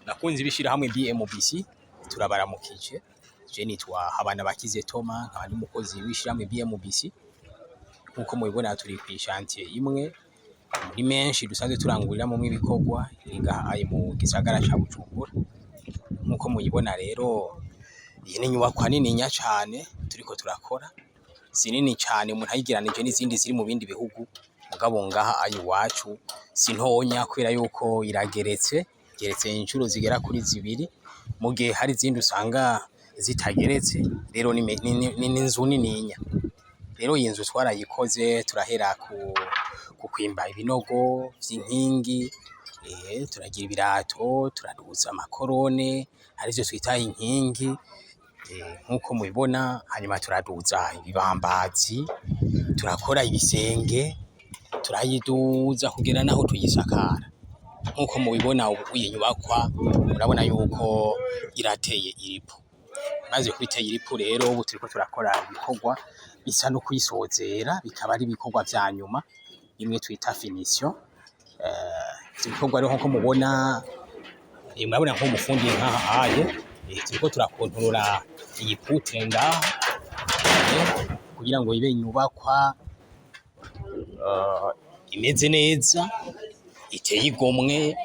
Nakunze ibishira hamwe BMBC turabaramukije. Je nitwa Habanabakize Thomas, nkaba ndi umukozi w'ishira hamwe BMBC. Nkuko mubibona turi ku chantier imwe muri menshi dusanzwe turanguriramo ibikorwa ingahaye mu gisagara ca Bujumbura. Nkuko muyibona rero iyi ni nyubakwa nini nya cane turiko turakora. Sinini cane umuntu ayigeranije n'izindi ziri mu bindi bihugu, mugabo ngaha ayi wacu sintonya kubera yuko irageretse inshuro zigera kuri zibiri, mu gihe hari izindi usanga zitageretse. Rero ni inzu nininya. Rero iyi nzu twarayikoze turahera ku kwimba ibinogo vy'inkingi, turagira ibirato, turaduza amakorone arivyo twita inkingi, nkuko mubibona. Hanyuma turaduza ibibambazi, turakora ibisenge, turayiduza kugera naho tuyisakara. Nkuko mubibona ubu iyi nyubakwa murabona yuko irateye iripu. Maze kwiteye iripu rero ubu turiko turakora ibikorwa bisa no kuyisozera, bikaba ari ibikorwa vya nyuma imwe twita finition. Ibikorwa rero nkuko mubona, murabona nko umufundi nkaha aye turiko turakontorora iyi poutre ngaha kugira ngo ibe inyubakwa imeze neza, iteye igomwe,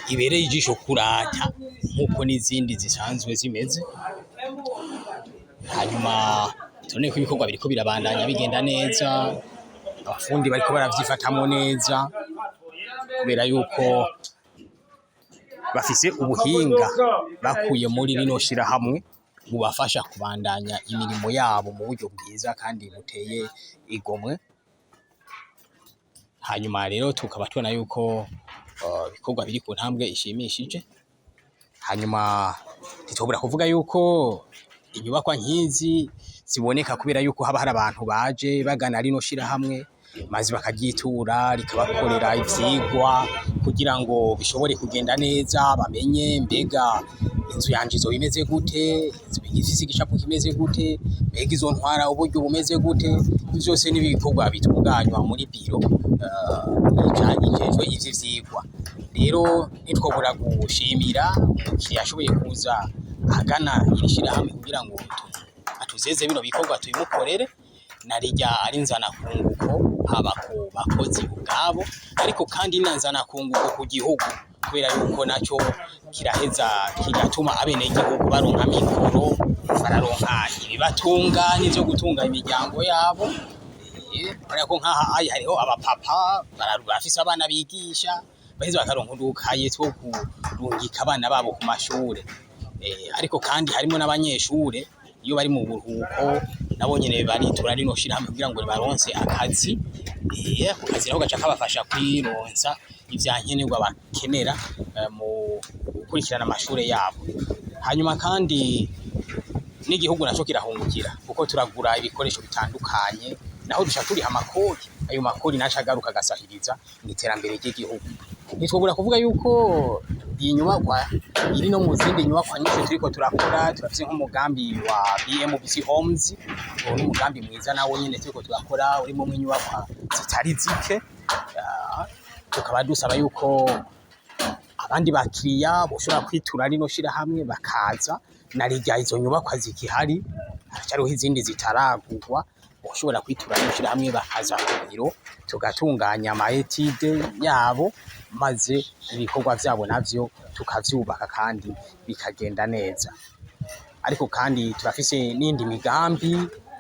ibereye ijisho kurata nkuko n'izindi zisanzwe zimeze. Hanyuma tubone ko ibikorwa biriko birabandanya bigenda neza, abafundi bariko baravyifatamwo neza kubera yuko bafise ubuhinga bakuye muri rino shira hamwe bubafasha kubandanya imirimo yabo mu buryo bwiza kandi buteye igomwe. Hanyuma rero tukaba tubona yuko ibikorwa biri ku ntambwe ishimishije. Hanyuma ntitubura kuvuga yuko inyubakwa nk'izi ziboneka kubera yuko haba hari abantu baje bagana rino shira hamwe maze bakagyitura rikabakorera ivyigwa kugira ngo bishobore kugenda neza, bamenye mbega inzu yanje izo bimeze gute, ifise igishapu kimeze gute, mbega izo ntwara uburyo bumeze gute. Vyose n'ibikorwa bitunganywa muri biro ijejwe ivyo vyigwa. Rero ntitwobura gushimira umukiriya yashoboye kuza agana iri shira hamwe kugira ngo atuzeze bino bikorwa tubimukorere, narirya ari nzana kunguko haba ku bakozi ubwabo, ariko kandi nanzana kunguko ku gihugu kubera yuko naco kiraheza kigatuma abenegihugu baronka mikoro, bararonka ibibatunga n'ivyo gutunga imiryango yabo. Ariko nkaha hariho abapapa barafise abana bigisha, baheza bakaronka udukaye two kurungika abana babo ku mashure. Ariko kandi harimo n'abanyeshure iyo bari mu buruhuko nabo nyene baritura rino shira hamwe kugira ngo baronse akazi. Ako kazi naho gaca kabafasha kwironsa ivyankenerwa bakenera mu gukurikirana amashure yabo. Hanyuma kandi n'igihugu naco kirahungukira kuko turagura ibikoresho bitandukanye, naho duca turiha amakori. Ayo makori naca agaruka agasahiriza mw'iterambere ry'igihugu. Ntitwobura kuvuga yuko iyi nyubakwa iri no mu zindi nyubakwa nyinshi turiko turakora. Turafise nk'umugambi wa BMBC Homes, uwo ni umugambi mwiza nawo nyene turiko turakora urimo inyubakwa zitari zike. Tukaba dusaba yuko abandi bakiriya boshobora kwitura rino shira hamwe bakaza, narirya izo nyubakwa zikihari haracariho izindi zitaragurwa, boshobora kwitura rino shira hamwe bakaza ku biro tugatunganya ama etide yabo, maze ibikorwa vyabo navyo tukavyubaka kandi bikagenda neza. Ariko kandi turafise n'indi migambi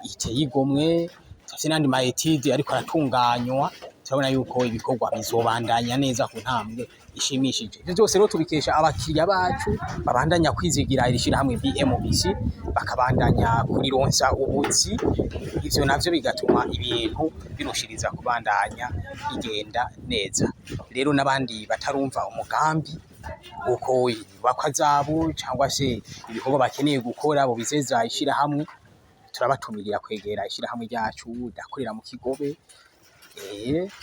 iteye igomwe, turafise n'andi ma etide ariko aratunganywa. Turabona yuko ibikorwa bizobandanya neza ku ntambwe ishimishije. Ivyo vyose rero tubikesha abakiriya bacu babandanya kwizigira iri shira hamwe BMBC, bakabandanya kurironsa ubuzi. Ivyo navyo bigatuma ibintu birushiriza kubandanya bigenda neza. Rero n'abandi batarumva umugambi uko inyubakwa zabo cyangwa se ibikorwa bakeneye gukora bo bizeza ishira hamwe, turabatumirira kwegera ishira hamwe ryacu dakorera mu Kigobe.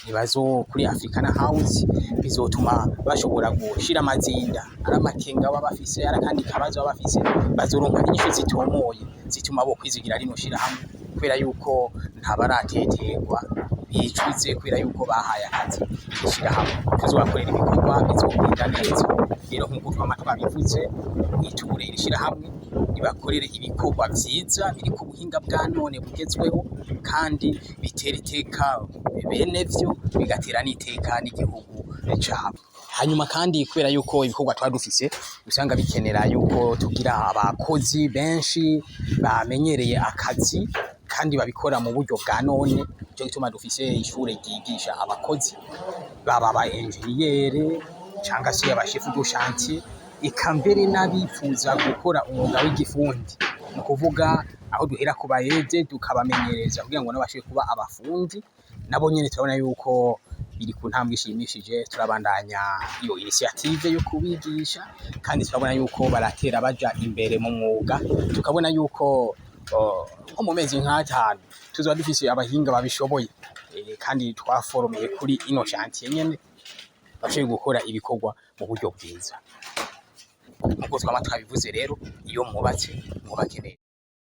Ibibazo kuri Africana House bizotuma bashobora gushira amazinda ari amakenga baba bafise, ari kandi kabazo baba bafise, bazoronka inyishu zitomoye zituma bo kwizigira rino shira hamwe kubera yuko ntabarateterwa yicuze kubera yuko bahaye akazi ishirahamwe tuzobakorera ibikorwa bizogenda neza. Rero nk'uko twabivuze iture iri shirahamwe ribakorere ibikorwa vyiza biri ku buhinga bwa none bugezweho kandi bitera iteka bene vyo bigatera n'iteka n'igihugu cabo. Hanyuma kandi kubera yuko ibikorwa dufise usanga bikenera yuko tugira abakozi benshi bamenyereye akazi kandi babikora mu buryo bwa none, nico gituma dufise ishure ryigisha abakozi baba aba engineer canga se abashefu de chantier, eka mbere n'abifuza gukora umwuga w'igifundi. Ni kuvuga aho duhera ku bayede tukabamenyereza kugira ngo nabashe kuba abafundi, nabo nyene turabona yuko biri ku ntambwe ishimishije. Turabandanya iyo initiative yo kubigisha kandi turabona yuko baratera baja imbere mu mwuga, tukabona yuko nko mu mezi nk'atanu tuzoba dufise abahinga babishoboye kandi twaforomeye kuri ino chantier nyene bashoboye gukora ibikorwa mu buryo bwiza. Nk'uko twaba twabivuze rero, iyo mwubatse mwubake neza.